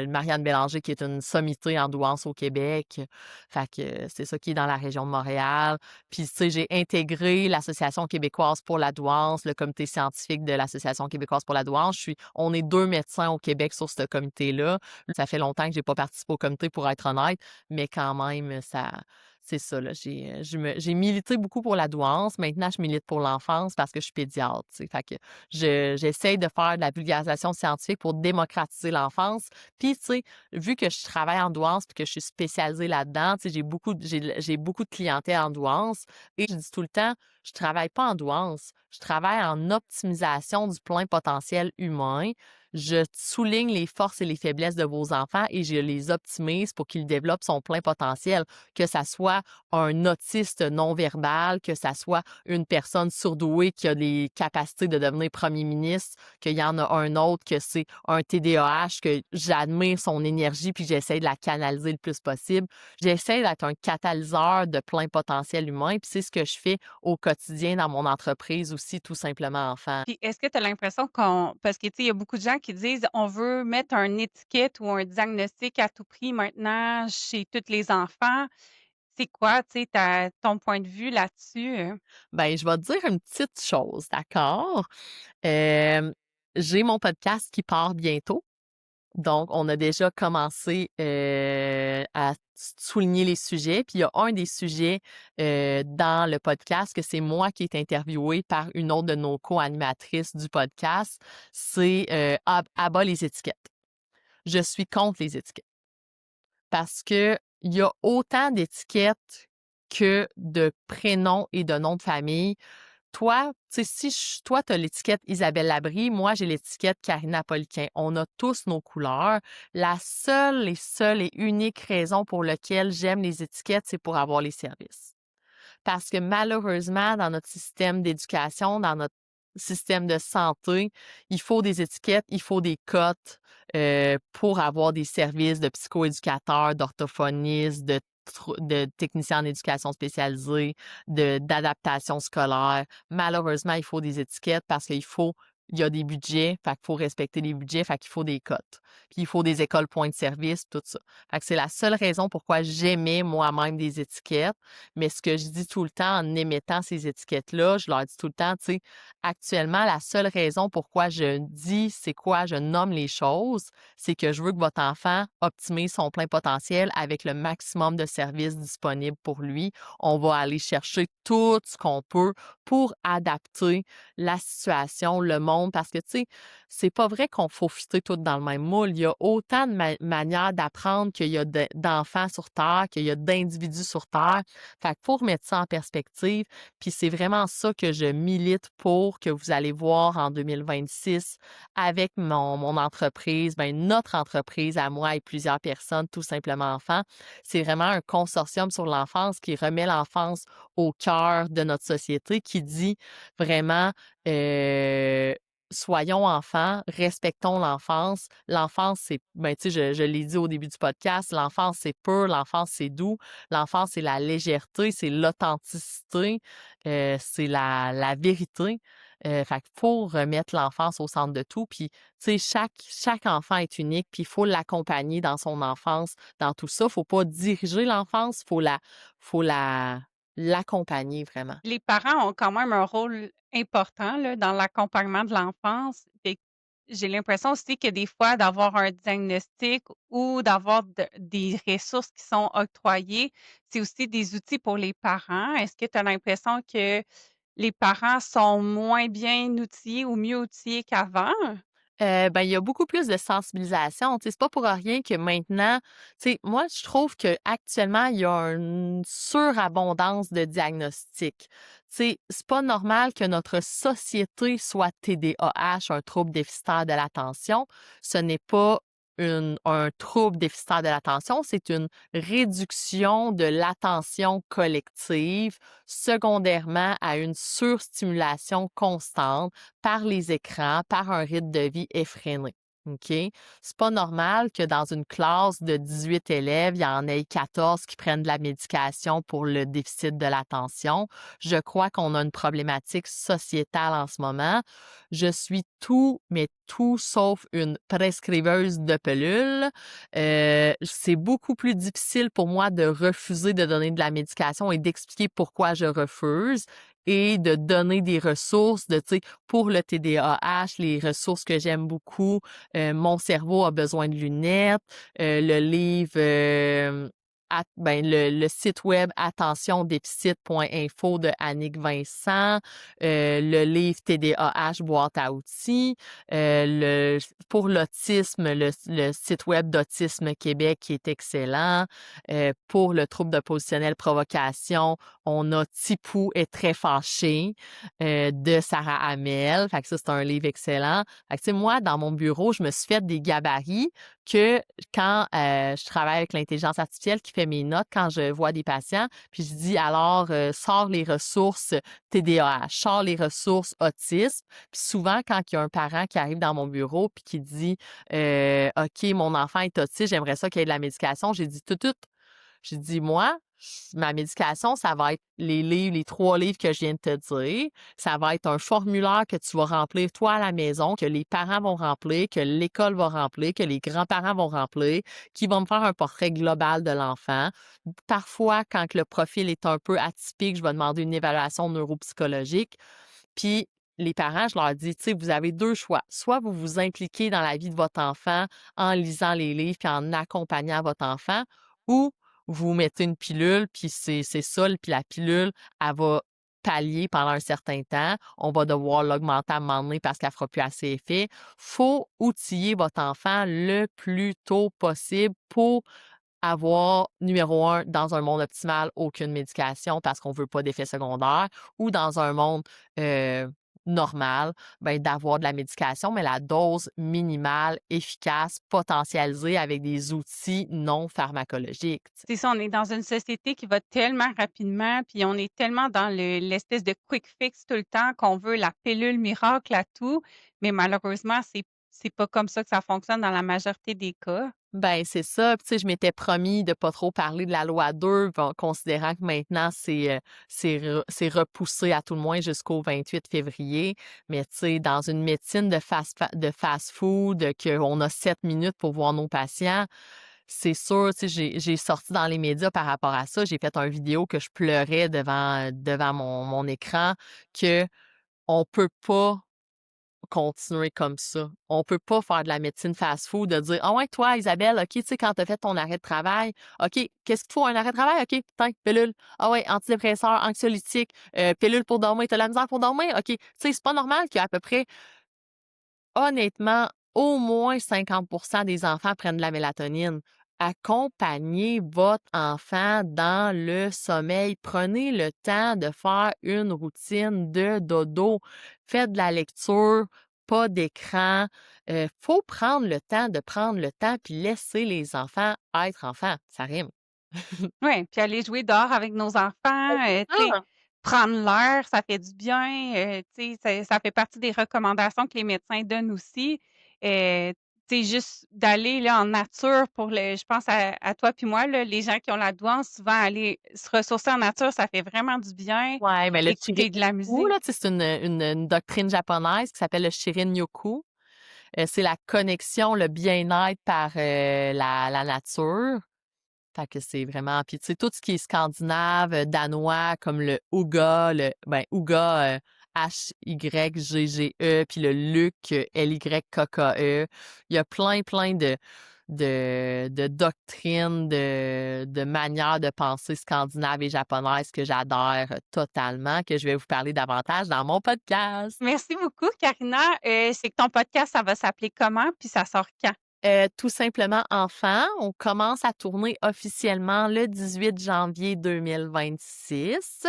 Marianne Bélanger, qui est une sommité en douance au Québec. Fait que c'est ça qui est dans la région de Montréal. Puis, tu sais, j'ai intégré l'Association québécoise pour la douance, le comité scientifique de l'Association québécoise pour la douance. On est 2 médecins au Québec sur ce comité-là. Ça fait longtemps que j'ai pas participé au comité, pour être honnête, mais quand même, c'est ça, là. J'ai milité beaucoup pour la douance. Maintenant, je milite pour l'enfance parce que je suis pédiatre, tu sais. Fait que j'essaye de faire de la vulgarisation scientifique pour démocratiser l'enfance. Puis, tu sais, vu que je travaille en douance puis que je suis spécialisée là-dedans, tu sais, j'ai beaucoup de clientèle en douance et je dis tout le temps, je travaille pas en douance, je travaille en optimisation du plein potentiel humain. Je souligne les forces et les faiblesses de vos enfants et je les optimise pour qu'ils développent son plein potentiel, que ça soit un autiste non-verbal, que ça soit une personne surdouée qui a des capacités de devenir premier ministre, qu'il y en a un autre que c'est un TDAH, que j'admire son énergie puis j'essaie de la canaliser le plus possible. J'essaie d'être un catalyseur de plein potentiel humain puis c'est ce que je fais au quotidien dans mon entreprise aussi, tout simplement enfant. Puis est-ce que tu as l'impression qu'on parce que, tu sais, il y a beaucoup de gens qui disent: «On veut mettre une étiquette ou un diagnostic à tout prix maintenant chez tous les enfants». C'est quoi, tu sais, ta ton point de vue là-dessus? Ben, je vais te dire une petite chose, d'accord? Hem, j'ai mon podcast qui part bientôt. Donc, on a déjà commencé, à souligner les sujets. Puis il y a un des sujets, dans le podcast que c'est moi qui est interviewée par une autre de nos co-animatrices du podcast. C'est, abat les étiquettes. Je suis contre les étiquettes parce que il y a autant d'étiquettes que de prénoms et de noms de famille. Toi, tu sais, toi, tu as l'étiquette Isabelle Labrie, moi, j'ai l'étiquette Karina Poliquin. On a tous nos couleurs. La seule et unique raison pour laquelle j'aime les étiquettes, c'est pour avoir les services. Parce que malheureusement, dans notre système d'éducation, dans notre système de santé, il faut des étiquettes, il faut des cotes pour avoir des services de psychoéducateurs, d'orthophonistes, de techniciens en éducation spécialisée, d'adaptation scolaire. Malheureusement, il faut des étiquettes parce il y a des budgets, fait qu'il faut respecter les budgets, fait qu'il faut des cotes. Puis il faut des écoles points de service, tout ça. Fait que c'est la seule raison pourquoi j'aimais moi-même des étiquettes. Mais ce que je dis tout le temps en émettant ces étiquettes-là, je leur dis tout le temps, tu sais, actuellement, la seule raison pourquoi je dis c'est quoi, je nomme les choses, c'est que je veux que votre enfant optimise son plein potentiel avec le maximum de services disponibles pour lui. On va aller chercher tout ce qu'on peut pour adapter la situation, le monde, parce que, tu sais, c'est pas vrai qu'on faut fitter tout dans le même moule. Il y a autant de manières d'apprendre qu'il y a d'enfants sur Terre, qu'il y a d'individus sur Terre. Fait que pour mettre ça en perspective, puis c'est vraiment ça que je milite pour, que vous allez voir en 2026 avec mon entreprise, ben notre entreprise à moi et plusieurs personnes, tout simplement enfants. C'est vraiment un consortium sur l'enfance qui remet l'enfance au cœur de notre société, qui dit vraiment soyons enfants, respectons l'enfance. L'enfance, c'est, ben, tu sais, je l'ai dit au début du podcast, l'enfance, c'est pur, l'enfance, c'est doux, l'enfance, c'est la légèreté, c'est l'authenticité, c'est la vérité. Fait qu'il faut remettre l'enfance au centre de tout. Puis, tu sais, chaque enfant est unique, puis il faut l'accompagner dans son enfance, dans tout ça. Faut pas diriger l'enfance, faut l'accompagner vraiment. Les parents ont quand même un rôle important, là, dans l'accompagnement de l'enfance. Fait que j'ai l'impression aussi que des fois, d'avoir un diagnostic ou d'avoir des ressources qui sont octroyées, c'est aussi des outils pour les parents. Est-ce que tu as l'impression que les parents sont moins bien outillés ou mieux outillés qu'avant? Ben, il y a beaucoup plus de sensibilisation. Tu sais, c'est pas pour rien que maintenant, tu sais, moi, je trouve qu'actuellement, il y a une surabondance de diagnostics. Tu sais, c'est pas normal que notre société soit TDAH, un trouble déficitaire de l'attention. Ce n'est pas un trouble déficitaire de l'attention, c'est une réduction de l'attention collective, secondairement à une surstimulation constante par les écrans, par un rythme de vie effréné. OK? C'est pas normal que dans une classe de 18 élèves, il y en ait 14 qui prennent de la médication pour le déficit de l'attention. Je crois qu'on a une problématique sociétale en ce moment. Je suis tout, mais tout sauf une prescriveuse de pilules. C'est beaucoup plus difficile pour moi de refuser de donner de la médication et d'expliquer pourquoi je refuse et de donner des ressources de, tu sais, pour le TDAH, les ressources que j'aime beaucoup. Mon cerveau a besoin de lunettes. Le livre, le site web attentiondéficit.info de Annick Vincent. Le livre TDAH boîte à outils. Pour l'autisme, le site web d'Autisme Québec qui est excellent. Pour le trouble de positionnel provocation, on a Tipou est très fâché de Sarah Hamel. Fait que ça, c'est un livre excellent. Fait que, tu sais, moi, dans mon bureau, je me suis fait des gabarits que quand je travaille avec l'intelligence artificielle qui fait mes notes quand je vois des patients, puis je dis alors, sors les ressources TDAH, sors les ressources autisme. Puis souvent, quand il y a un parent qui arrive dans mon bureau puis qui dit OK, mon enfant est autiste, j'aimerais ça qu'il y ait de la médication, j'ai dit tout. J'ai dit, moi, ma médication, ça va être les livres, les 3 livres que je viens de te dire. Ça va être un formulaire que tu vas remplir toi à la maison, que les parents vont remplir, que l'école va remplir, que les grands-parents vont remplir, qui va me faire un portrait global de l'enfant. Parfois, quand le profil est un peu atypique, je vais demander une évaluation neuropsychologique. Puis, les parents, je leur dis, tu sais, vous avez 2 choix. Soit vous vous impliquez dans la vie de votre enfant en lisant les livres puis en accompagnant votre enfant, ou vous mettez une pilule, puis c'est ça, puis la pilule, elle va pallier pendant un certain temps. On va devoir l'augmenter à un moment donné parce qu'elle fera plus assez effet. Faut outiller votre enfant le plus tôt possible pour avoir, numéro 1, dans un monde optimal, aucune médication parce qu'on veut pas d'effets secondaires, ou dans un monde normal, ben, d'avoir de la médication, mais la dose minimale, efficace, potentialisée avec des outils non pharmacologiques. Tu sais. C'est ça, on est dans une société qui va tellement rapidement, puis on est tellement dans l'espèce de quick fix tout le temps qu'on veut la pilule miracle à tout, mais malheureusement, c'est pas comme ça que ça fonctionne dans la majorité des cas. Ben, c'est ça. Puis, tu sais, je m'étais promis de pas trop parler de la loi 2, bon, considérant que maintenant, c'est repoussé à tout le moins jusqu'au 28 février. Mais, tu sais, dans une médecine de fast-food, qu'on a 7 minutes pour voir nos patients, c'est sûr, tu sais, j'ai sorti dans les médias par rapport à ça. J'ai fait une vidéo que je pleurais devant mon écran, que on peut pas continuer comme ça. On peut pas faire de la médecine fast-food, de dire: «Ah ouais, toi, Isabelle, OK, tu sais, quand tu as fait ton arrêt de travail, OK, qu'est-ce qu'il te faut? Un arrêt de travail? OK, tiens, pilule. Ah ouais, antidépresseur, anxiolytique, pilule pour dormir. Tu as de la misère pour dormir? OK». Tu sais, c'est pas normal qu'à peu près, honnêtement, au moins 50 des enfants prennent de la mélatonine. Accompagnez votre enfant dans le sommeil. Prenez le temps de faire une routine de dodo. Faites de la lecture, pas d'écran. Faut prendre le temps de prendre le temps puis laisser les enfants être enfants. Ça rime. Oui, puis aller jouer dehors avec nos enfants, tu sais, Ah! prendre l'air, ça fait du bien, tu sais, ça fait partie des recommandations que les médecins donnent aussi. Tu sais, juste d'aller là en nature pour je pense à toi puis moi là, les gens qui ont la douance, souvent aller se ressourcer en nature, ça fait vraiment du bien. Ouais, mais le Écouter de la Shirin-yoku, musique. là, tu sais, c'est une doctrine japonaise qui s'appelle le Shirin-yoku. C'est la connexion, le bien-être par la nature. Fait que c'est vraiment, puis tu sais, tout ce qui est scandinave, danois, comme le Hygge, Hygge, puis le Luc, Lykke. Il y a plein de doctrines, de manières de penser scandinaves et japonaises que j'adore totalement, que je vais vous parler davantage dans mon podcast. Merci beaucoup Karina, c'est que ton podcast, ça va s'appeler comment? Puis ça sort quand? Tout simplement enfant. On commence à tourner officiellement le 18 janvier 2026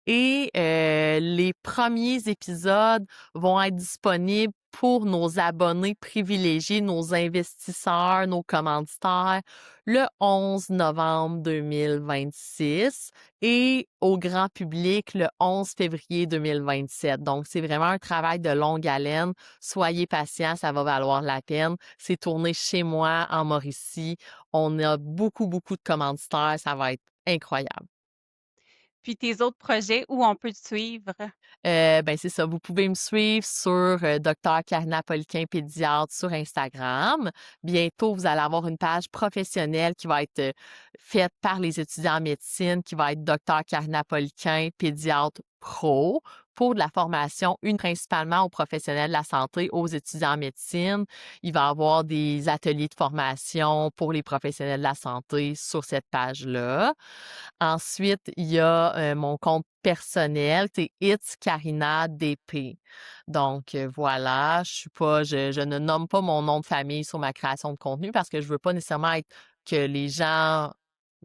et les premiers épisodes vont être disponibles pour nos abonnés privilégiés, nos investisseurs, nos commanditaires, le 11 novembre 2026 et au grand public le 11 février 2027. Donc, c'est vraiment un travail de longue haleine. Soyez patients, ça va valoir la peine. C'est tourné chez moi en Mauricie. On a beaucoup, beaucoup de commanditaires. Ça va être incroyable. Puis tes autres projets, où on peut te suivre? Ben, c'est ça, vous pouvez me suivre sur, Docteur Karina Poliquin pédiatre sur Instagram. Bientôt, vous allez avoir une page professionnelle qui va être, faite par les étudiants en médecine, qui va être Docteur Karina Poliquin pédiatre pro pour de la formation, une principalement aux professionnels de la santé, aux étudiants en médecine. Il va y avoir des ateliers de formation pour les professionnels de la santé sur cette page-là. Ensuite, il y a, mon compte personnel, c'est It's Karina DP. Donc, voilà, je ne nomme pas mon nom de famille sur ma création de contenu parce que je veux pas nécessairement être que les gens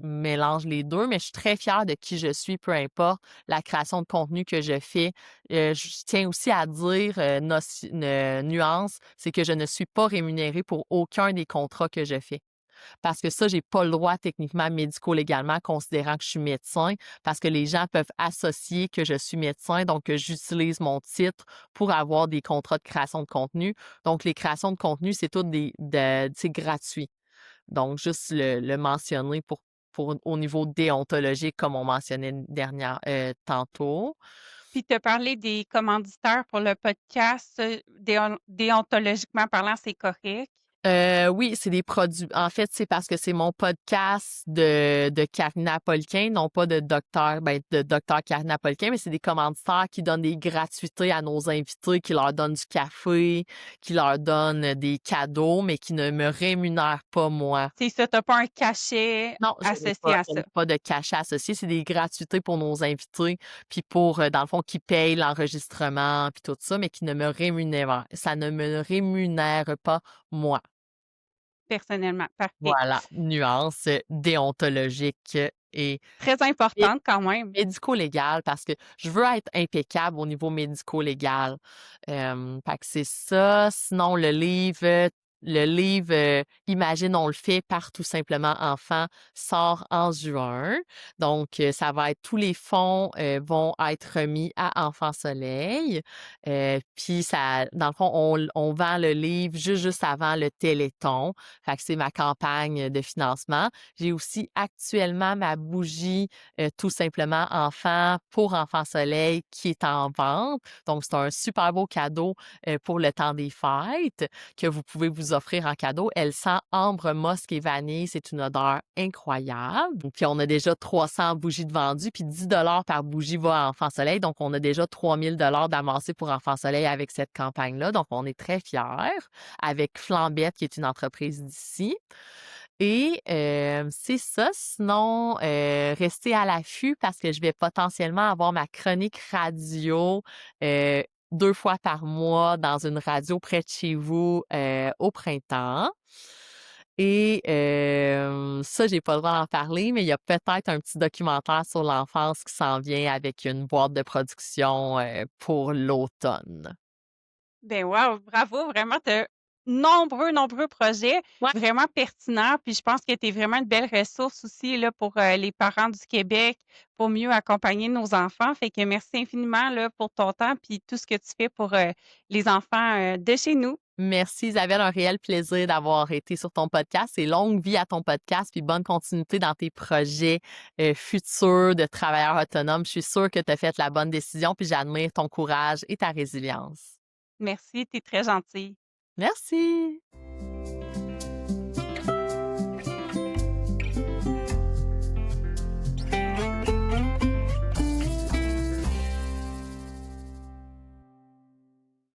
mélangent les 2, mais je suis très fière de qui je suis, peu importe la création de contenu que je fais. Je tiens aussi à dire, nuance, c'est que je ne suis pas rémunérée pour aucun des contrats que je fais. Parce que ça, j'ai pas le droit techniquement médico-légalement, considérant que je suis médecin, parce que les gens peuvent associer que je suis médecin, donc que j'utilise mon titre pour avoir des contrats de création de contenu. Donc, les créations de contenu, c'est tout c'est gratuit. Donc, juste le mentionner pour au niveau déontologique, comme on mentionnait tantôt. Puis tu as parlé des commanditaires pour le podcast, déontologiquement parlant, c'est correct? Oui, c'est des produits. En fait, c'est parce que c'est mon podcast de Karina Poliquin, non pas de docteur Karina Poliquin, mais c'est des commanditaires qui donnent des gratuités à nos invités, qui leur donnent du café, qui leur donnent des cadeaux, mais qui ne me rémunèrent pas moi. C'est ça, tu as pas un cachet Non, associé à je n'ai ça. pas de cachet associé. C'est des gratuités pour nos invités, puis pour, dans le fond, qui payent l'enregistrement, puis tout ça, mais qui ne me rémunèrent. Ça ne me rémunère pas moi. Personnellement, parfait. Voilà, nuance déontologique et Très mé importante quand même. médico-légale parce que je veux être impeccable au niveau médico-légal. Fait que c'est ça. Sinon le livre, Imagine on le fait par Tout simplement enfant sort en juin. Donc, ça va être tous les fonds, vont être remis à Enfant Soleil. Puis ça dans le fond, on vend le livre juste avant le Téléthon. Fait que c'est ma campagne de financement. J'ai aussi actuellement ma bougie, Tout simplement enfant pour Enfant Soleil qui est en vente. Donc, c'est un super beau cadeau, pour le temps des fêtes que vous pouvez vous offrir en cadeau. Elle sent ambre, musc et vanille. C'est une odeur incroyable. Puis, on a déjà 300 bougies de vendues, puis 10 $ par bougie va à Enfant Soleil. Donc, on a déjà 3 000 $ d'amassés pour Enfant Soleil avec cette campagne-là. Donc, on est très fiers avec Flambette, qui est une entreprise d'ici. Et c'est ça. Sinon, restez à l'affût parce que je vais potentiellement avoir ma chronique radio, 2 fois par mois dans une radio près de chez vous, au printemps. Et ça, j'ai pas le droit d'en parler, mais il y a peut-être un petit documentaire sur l'enfance qui s'en vient avec une boîte de production, pour l'automne. Ben wow, bravo, vraiment, tu nombreux, nombreux projets Ouais. vraiment pertinents. Puis je pense que tu es vraiment une belle ressource aussi là, pour les parents du Québec pour mieux accompagner nos enfants. Fait que merci infiniment là, pour ton temps puis tout ce que tu fais pour les enfants de chez nous. Merci Isabelle, un réel plaisir d'avoir été sur ton podcast et longue vie à ton podcast puis bonne continuité dans tes projets futurs de travailleurs autonomes. Je suis sûre que tu as fait la bonne décision puis j'admire ton courage et ta résilience. Merci, tu es très gentille. Merci.